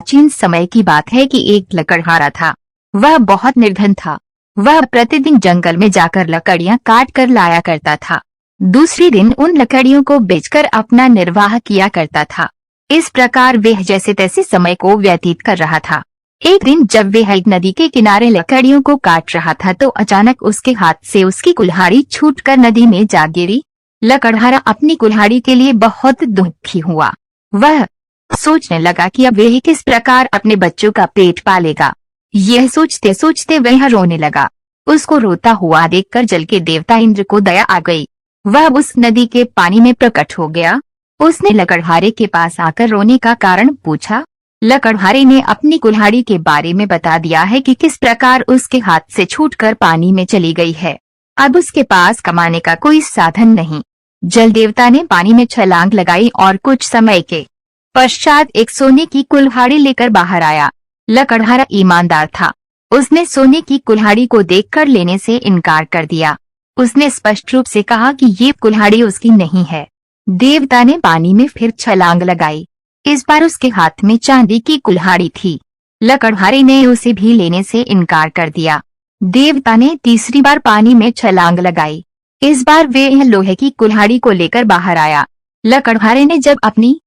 प्राचीन समय की बात है कि एक लकड़हारा था। वह बहुत निर्धन था। वह प्रतिदिन जंगल में जाकर लकड़ियां काट कर लाया करता था। दूसरे दिन उन लकड़ियों को बेचकर अपना निर्वाह किया करता था। इस प्रकार वह जैसे तैसे समय को व्यतीत कर रहा था। एक दिन जब वह एक नदी के किनारे लकड़ियों को काट रहा था तो अचानक उसके हाथ से उसकी कुल्हाड़ी छूटकर नदी में जा गिरी। लकड़हारा अपनी कुल्हाड़ी के लिए बहुत दुखी हुआ। वह सोचने लगा कि अब वह किस प्रकार अपने बच्चों का पेट पालेगा। यह सोचते सोचते वह रोने लगा। उसको रोता हुआ देखकर जल के देवता इंद्र को दया आ गई। वह उस नदी के पानी में प्रकट हो गया। उसने लकड़हारे के पास आकर रोने का कारण पूछा। लकड़हारे ने अपनी कुल्हाड़ी के बारे में बता दिया है कि किस प्रकार उसके हाथ से छूटकर पानी में चली गई है। अब उसके पास कमाने का कोई साधन नहीं। जल देवता ने पानी में छलांग लगाई और कुछ समय के पश्चात एक सोने की कुल्हाड़ी लेकर बाहर आया। लकड़हारा ईमानदार था। उसने सोने की कुल्हाड़ी को देखकर लेने से इनकार कर दिया। उसने स्पष्ट रूप से कहा कि ये कुल्हाड़ी उसकी नहीं है। देवता ने पानी में फिर छलांग लगाई। इस बार उसके हाथ में चांदी की कुल्हाड़ी थी। लकड़हारे ने उसे भी लेने से इनकार कर दिया। देवता ने तीसरी बार पानी में छलांग लगाई। इस बार वह लोहे की कुल्हाड़ी को लेकर बाहर आया। लकड़हारे ने जब अपनी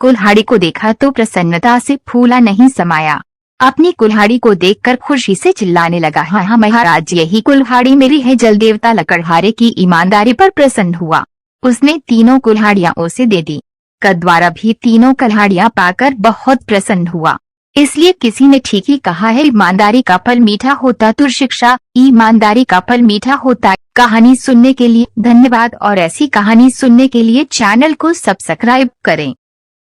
कुल्हाड़ी को देखा तो प्रसन्नता से फूला नहीं समाया। अपनी कुल्हाड़ी को देखकर खुशी से चिल्लाने लगा, हाँ हाँ महाराज, यही कुल्हाड़ी मेरी है। जल देवता लकड़हारे की ईमानदारी पर प्रसन्न हुआ। उसने तीनों कुल्हाड़ियां उसे दे दी। कद्वारा भी तीनों कुल्हाड़ियां पाकर बहुत प्रसन्न हुआ। इसलिए किसी ने ठीक ही कहा है, ईमानदारी का फल मीठा होता तो शिक्षा ईमानदारी का फल मीठा होता। कहानी सुनने के लिए धन्यवाद और ऐसी कहानी सुनने के लिए चैनल को सब्सक्राइब करें।